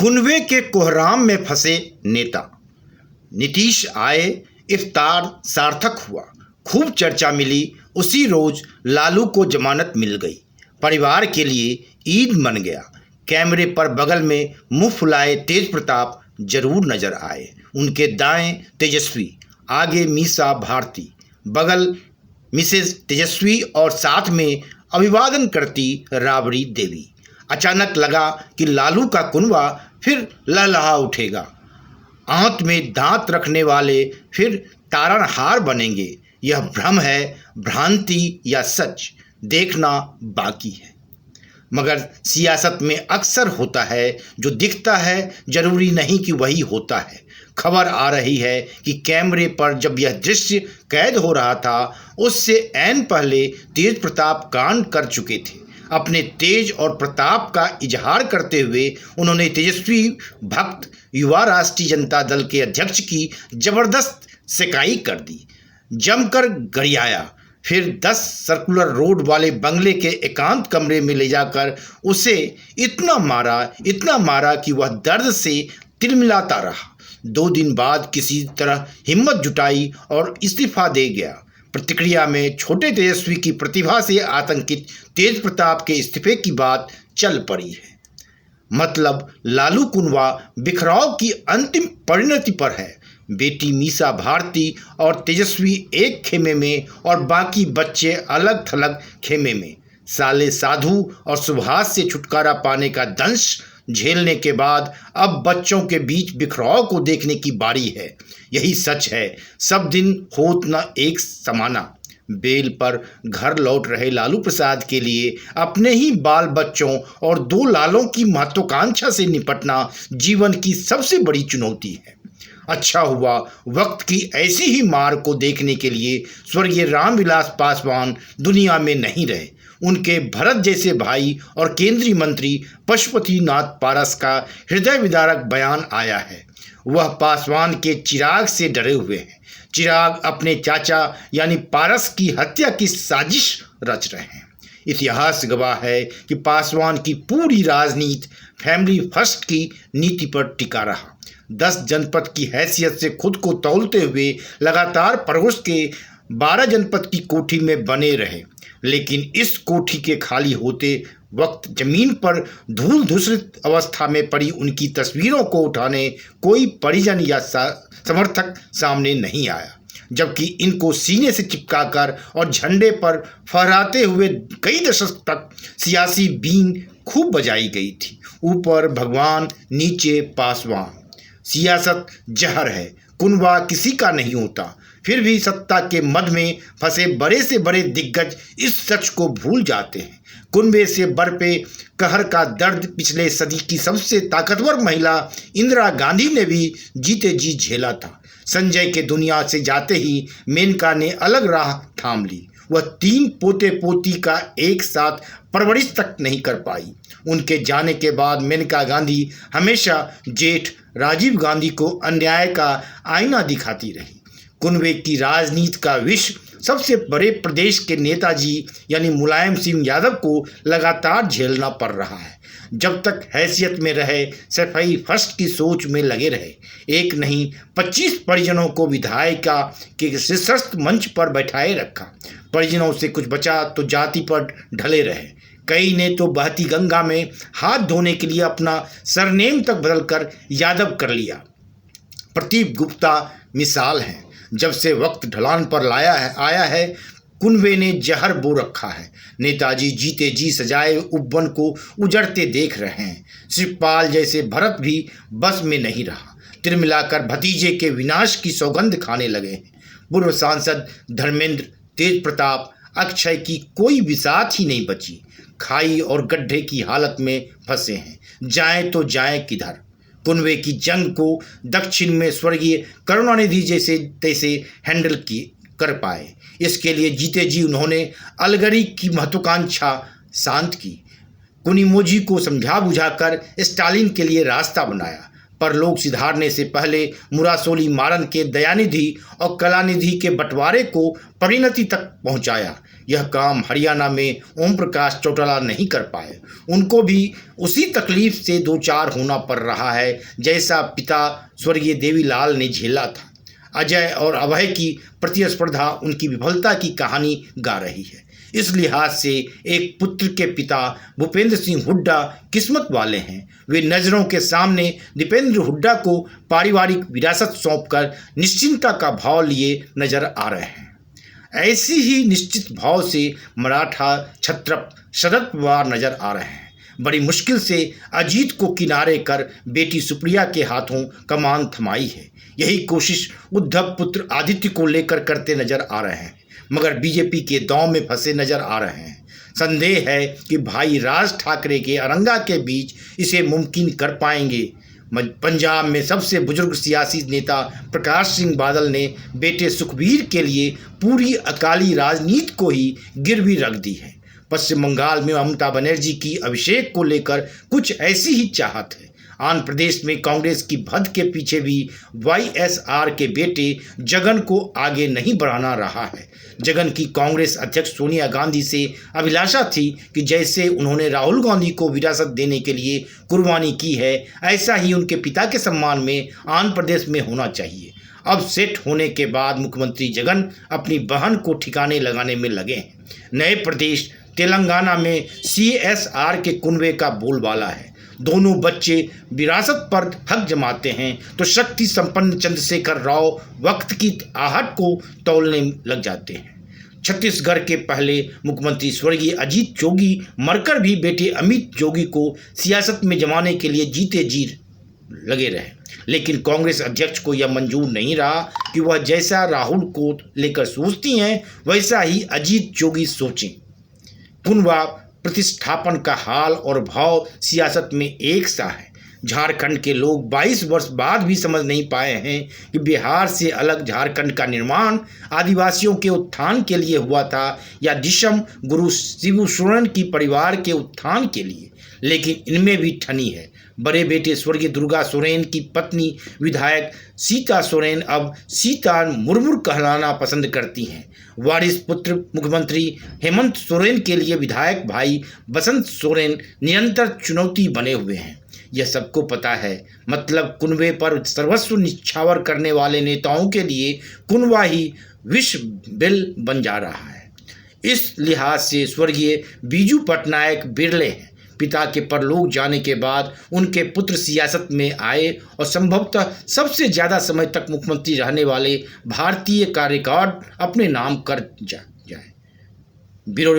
कुनबे के कोहराम में फंसे नेता। नीतीश आए, इफ्तार सार्थक हुआ, खूब चर्चा मिली। उसी रोज लालू को जमानत मिल गई। परिवार के लिए ईद मन गया। कैमरे पर बगल में मुंह फुलाए तेज प्रताप जरूर नजर आए। उनके दाएं तेजस्वी, आगे मीसा भारती, बगल मिसेस तेजस्वी और साथ में अभिवादन करती राबड़ी देवी। अचानक लगा कि लालू का कुनबा फिर लहलहा उठेगा। आंत में दांत रखने वाले फिर तारनहार बनेंगे। यह भ्रम है, भ्रांति या सच, देखना बाकी है। मगर सियासत में अक्सर होता है, जो दिखता है जरूरी नहीं कि वही होता है। खबर आ रही है कि कैमरे पर जब यह दृश्य कैद हो रहा था, उससे ऐन पहले तेज प्रताप कांड कर चुके थे। अपने तेज और प्रताप का इजहार करते हुए उन्होंने तेजस्वी भक्त युवा राष्ट्रीय जनता दल के अध्यक्ष की जबरदस्त सिकाई कर दी, जमकर गरियाया। फिर 10 सर्कुलर रोड वाले बंगले के एकांत कमरे में ले जाकर उसे इतना मारा कि वह दर्द से तिलमिलाता रहा। 2 दिन बाद किसी तरह हिम्मत जुटाई और इस्तीफा दे गया। प्रतिक्रिया में छोटे तेजस्वी की प्रतिभा से आतंकित तेज प्रताप के इस्तीफे की बात चल पड़ी है। मतलब लालू कुनबा बिखराव की अंतिम परिणति पर है। बेटी मीसा भारती और तेजस्वी एक खेमे में और बाकी बच्चे अलग थलग खेमे में। साले साधु और सुभाष से छुटकारा पाने का दंश झेलने के बाद अब बच्चों के बीच बिखराव को देखने की बारी है। यही सच है, सब दिन होत न एक समाना। बेल पर घर लौट रहे लालू प्रसाद के लिए अपने ही बाल बच्चों और 2 लालों की महत्वाकांक्षा से निपटना जीवन की सबसे बड़ी चुनौती है। अच्छा हुआ वक्त की ऐसी ही मार को देखने के लिए स्वर्गीय रामविलास पासवान दुनिया में नहीं रहे। उनके भरत जैसे भाई और केंद्रीय मंत्री पशुपति नाथ पारस का हृदय विदारक बयान आया है। वह पासवान के चिराग से डरे हुए हैं। चिराग अपने चाचा यानी पारस की हत्या की साजिश रच रहे हैं। इतिहास गवाह है कि पासवान की पूरी राजनीति फैमिली फर्स्ट की नीति पर टिका रहा। 10 जनपद की हैसियत से खुद को तौलते हुए लगातार पड़ोस के 12 जनपद की कोठी में बने रहे। लेकिन इस कोठी के खाली होते वक्त जमीन पर धूल धूसरित अवस्था में पड़ी उनकी तस्वीरों को उठाने कोई परिजन या समर्थक सामने नहीं आया, जबकि इनको सीने से चिपकाकर और झंडे पर फहराते हुए कई दशक तक सियासी बीन खूब बजाई गई थी। ऊपर भगवान, नीचे पासवान। सियासत जहर है, कुनबा किसी का नहीं होता। फिर भी सत्ता के मद में फंसे बड़े से बड़े दिग्गज इस सच को भूल जाते हैं। कुनबे से बरपे कहर का दर्द पिछले सदी की सबसे ताकतवर महिला इंदिरा गांधी ने भी जीते जी झेला था। संजय के दुनिया से जाते ही मेनका ने अलग राह थाम ली। वह 3 पोते पोती का एक साथ परवरिश तक नहीं कर पाई। उनके जाने के बाद मेनका गांधी हमेशा जेठ राजीव गांधी को अन्याय का आईना दिखाती रही। कुनबे की राजनीति का विष सबसे बड़े प्रदेश के नेताजी यानी मुलायम सिंह यादव को लगातार झेलना पड़ रहा है। जब तक हैसियत में रहे, सफाई फर्स्ट की सोच में लगे रहे। एक नहीं 25 परिजनों को विधायिका के शीर्षस्थ मंच पर बैठाए रखा। परिजनों से कुछ बचा तो जाति पर ढले रहे। कई ने तो बहती गंगा में हाथ धोने के लिए अपना सरनेम तक बदलकर यादव कर लिया। प्रदीप गुप्ता मिसाल हैं। जब से वक्त ढलान पर आया है, कुनबे ने जहर बो रखा है। नेताजी जीते जी सजाए उपवन को उजड़ते देख रहे हैं। शिवपाल जैसे भरत भी बस में नहीं रहा। तिलमिलाकर भतीजे के विनाश की सौगंध खाने लगे हैं। पूर्व सांसद धर्मेंद्र, तेज प्रताप, अक्षय की कोई बिसात ही नहीं बची। खाई और गड्ढे की हालत में फंसे हैं। जाएं तो जाएं किधर। कुनबे की जंग को दक्षिण में स्वर्गीय करुणानिधि जैसे तैसे हैंडल कर पाए। इसके लिए जीते जी उन्होंने अलगरी की महत्वाकांक्षा शांत की। कुनिमोजी को समझा बुझाकर स्टालिन के लिए रास्ता बनाया। पर लोग सिधारने से पहले मुरासोली मारन के दयानिधि और कलानिधि के बंटवारे को परिणति तक पहुंचाया। यह काम हरियाणा में ओम प्रकाश चौटाला नहीं कर पाए। उनको भी उसी तकलीफ से दो चार होना पड़ रहा है जैसा पिता स्वर्गीय देवीलाल ने झेला था। अजय और अभय की प्रतिस्पर्धा उनकी विफलता की कहानी गा रही है। इस लिहाज से एक पुत्र के पिता भूपेंद्र सिंह हुड्डा किस्मत वाले हैं। वे नज़रों के सामने दीपेंद्र हुड्डा को पारिवारिक विरासत सौंपकर निश्चिंतता का भाव लिए नजर आ रहे हैं। ऐसी ही निश्चित भाव से मराठा क्षत्रप शरद पवार नजर आ रहे हैं। बड़ी मुश्किल से अजीत को किनारे कर बेटी सुप्रिया के हाथों कमान थमाई है। यही कोशिश उद्धव पुत्र आदित्य को लेकर करते नजर आ रहे हैं, मगर बीजेपी के दांव में फंसे नजर आ रहे हैं। संदेह है कि भाई राज ठाकरे के अरंगा के बीच इसे मुमकिन कर पाएंगे। पंजाब में सबसे बुजुर्ग सियासी नेता प्रकाश सिंह बादल ने बेटे सुखबीर के लिए पूरी अकाली राजनीति को ही गिरवी रख दी है। पश्चिम बंगाल में ममता बनर्जी की अभिषेक को लेकर कुछ ऐसी ही चाहत है। आंध्र प्रदेश में कांग्रेस की भद के पीछे भी वाईएसआर के बेटे जगन को आगे नहीं बढ़ाना रहा है। जगन की कांग्रेस अध्यक्ष सोनिया गांधी से अभिलाषा थी कि जैसे उन्होंने राहुल गांधी को विरासत देने के लिए कुर्बानी की है, ऐसा ही उनके पिता के सम्मान में आंध्र प्रदेश में होना चाहिए। अब सेट होने के बाद मुख्यमंत्री जगन अपनी बहन को ठिकाने लगाने में लगे हैं। नए प्रदेश तेलंगाना में सीएसआर के कुनबे का बोलबाला है। दोनों बच्चे विरासत पर हक जमाते हैं तो शक्ति संपन्न चंद्रशेखर राव वक्त की आहट को तौलने लग जाते हैं। छत्तीसगढ़ के पहले मुख्यमंत्री स्वर्गीय अजीत जोगी मरकर भी बेटे अमित जोगी को सियासत में जमाने के लिए जीते जी लगे रहे, लेकिन कांग्रेस अध्यक्ष को यह मंजूर नहीं रहा कि वह जैसा राहुल को लेकर सोचती हैं वैसा ही अजीत जोगी सोचें। कुनबा प्रतिष्ठापन का हाल और भाव सियासत में एक सा है। झारखंड के लोग 22 वर्ष बाद भी समझ नहीं पाए हैं कि बिहार से अलग झारखंड का निर्माण आदिवासियों के उत्थान के लिए हुआ था या दिशम गुरु शिबू सोरेन की परिवार के उत्थान के लिए, लेकिन इनमें भी ठनी है। बड़े बेटे स्वर्गीय दुर्गा सोरेन की पत्नी विधायक सीता सोरेन अब सीता मुर्मुर कहलाना पसंद करती हैं। वारिस पुत्र मुख्यमंत्री हेमंत सोरेन के लिए विधायक भाई बसंत सोरेन निरंतर चुनौती बने हुए हैं। यह सबको पता है। मतलब कुनबे पर सर्वस्व निछावर करने वाले नेताओं के लिए कुनबा ही विष बिल बन जा रहा है। इस लिहाज से स्वर्गीय बीजू पटनायक बिरले हैं। पिता के परलोक जाने के बाद उनके पुत्र सियासत में आए और संभवतः सबसे ज़्यादा समय तक मुख्यमंत्री रहने वाले भारतीय का रिकॉर्ड अपने नाम कर जाए। ब्यूरो